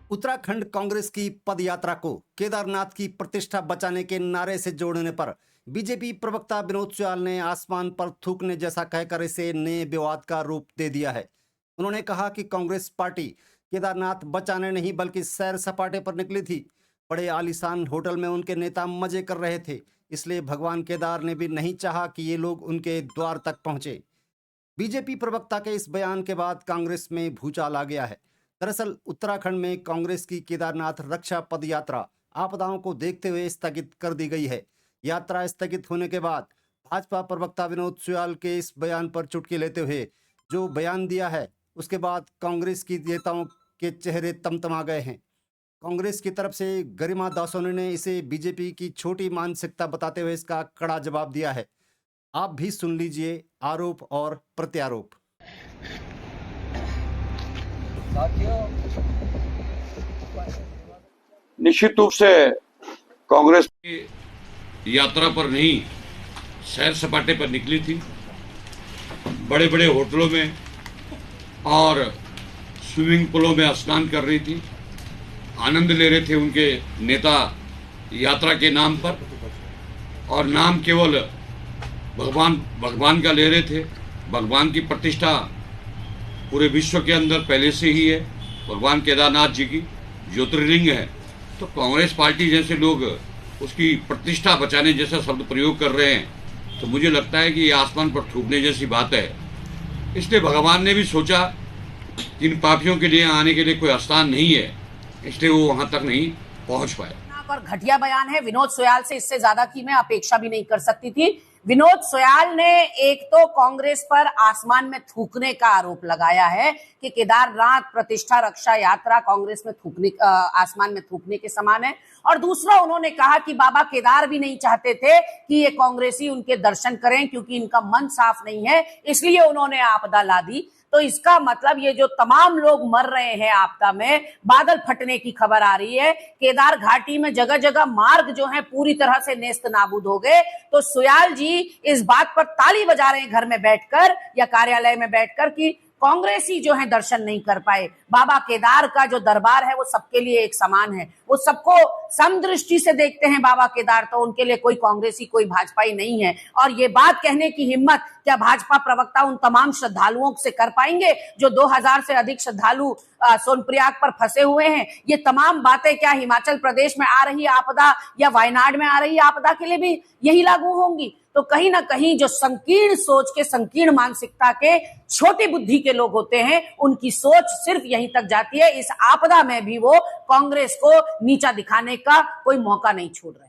उत्तराखंड कांग्रेस की पदयात्रा को केदारनाथ की प्रतिष्ठा बचाने के नारे से जोड़ने पर बीजेपी प्रवक्ता विनोद सुयाल ने आसमान पर थूकने जैसा कहकर इसे नए विवाद का रूप दे दिया है। उन्होंने कहा कि कांग्रेस पार्टी केदारनाथ बचाने नहीं बल्कि सैर सपाटे पर निकली थी। बड़े आलीशान होटल में उनके नेता मजे कर रहे थे, इसलिए भगवान केदार ने भी नहीं चाहा कि ये लोग उनके द्वार तक पहुंचे। बीजेपी प्रवक्ता के इस बयान के बाद कांग्रेस में भूचाल आ गया है। दरअसल उत्तराखंड में कांग्रेस की केदारनाथ रक्षा पद यात्रा आपदाओं को देखते हुए स्थगित कर दी गई है। यात्रा स्थगित होने के बाद भाजपा प्रवक्ता विनोद सुयाल के इस बयान पर चुटकी लेते हुए जो बयान दिया है, उसके बाद कांग्रेस की नेताओं के चेहरे तमतमा गए हैं। कांग्रेस की तरफ से गरिमा दासोनी ने इसे बीजेपी की छोटी मानसिकता बताते हुए इसका कड़ा जवाब दिया है। आप भी सुन लीजिए आरोप और प्रत्यारोप। निश्चित रूप से कांग्रेस की यात्रा पर नहीं, सैर सपाटे पर निकली थी। बड़े बड़े होटलों में और स्विमिंग पूलों में स्नान कर रही थी, आनंद ले रहे थे उनके नेता यात्रा के नाम पर, और नाम केवल भगवान का ले रहे थे। भगवान की प्रतिष्ठा पूरे विश्व के अंदर पहले से ही है, भगवान केदारनाथ जी की ज्योतिर्लिंग है। तो कांग्रेस पार्टी जैसे लोग उसकी प्रतिष्ठा बचाने जैसा शब्द प्रयोग कर रहे हैं, तो मुझे लगता है कि ये आसमान पर थूकने जैसी बात है। इसलिए भगवान ने भी सोचा कि इन पापियों के लिए आने के लिए कोई स्थान नहीं है, इसलिए वो वहां तक नहीं पहुंच पाए। पर घटिया बयान है विनोद सुयाल से, इससे ज्यादा की मैं अपेक्षा भी नहीं कर सकती थी। विनोद सुयाल ने एक तो कांग्रेस पर आसमान में थूकने का आरोप लगाया है कि केदारनाथ प्रतिष्ठा रक्षा यात्रा कांग्रेस में थूकने, आसमान में थूकने के समान है, और दूसरा उन्होंने कहा कि बाबा केदार भी नहीं चाहते थे कि ये कांग्रेसी उनके दर्शन करें, क्योंकि इनका मन साफ नहीं है, इसलिए उन्होंने आपदा ला दी। तो इसका मतलब ये जो तमाम लोग मर रहे हैं आपदा में, बादल फटने की खबर आ रही है, केदार घाटी में जगह जगह मार्ग जो है पूरी तरह से नेस्त नाबूद हो गए। तो सुयाल जी इस बात पर ताली बजा रहे हैं घर में बैठकर या कार्यालय में बैठकर कि कांग्रेसी जो है दर्शन नहीं कर पाए। बाबा केदार का जो दरबार है वो सबके लिए एक समान है, वो सबको समदृष्टि से देखते हैं बाबा केदार, तो उनके लिए कोई कांग्रेसी कोई भाजपाई नहीं है। और ये बात कहने की हिम्मत क्या भाजपा प्रवक्ता उन तमाम श्रद्धालुओं से कर पाएंगे जो 2000 से अधिक श्रद्धालु सोनप्रयाग पर फंसे हुए हैं? ये तमाम बातें क्या हिमाचल प्रदेश में आ रही आपदा या वायनाड में आ रही आपदा के लिए भी यही लागू होंगी? तो कहीं ना कहीं जो संकीर्ण सोच के, संकीर्ण मानसिकता के, छोटी बुद्धि के लोग होते हैं, उनकी सोच सिर्फ यहीं तक जाती है। इस आपदा में भी वो कांग्रेस को नीचा दिखाने का कोई मौका नहीं छोड़ रहे।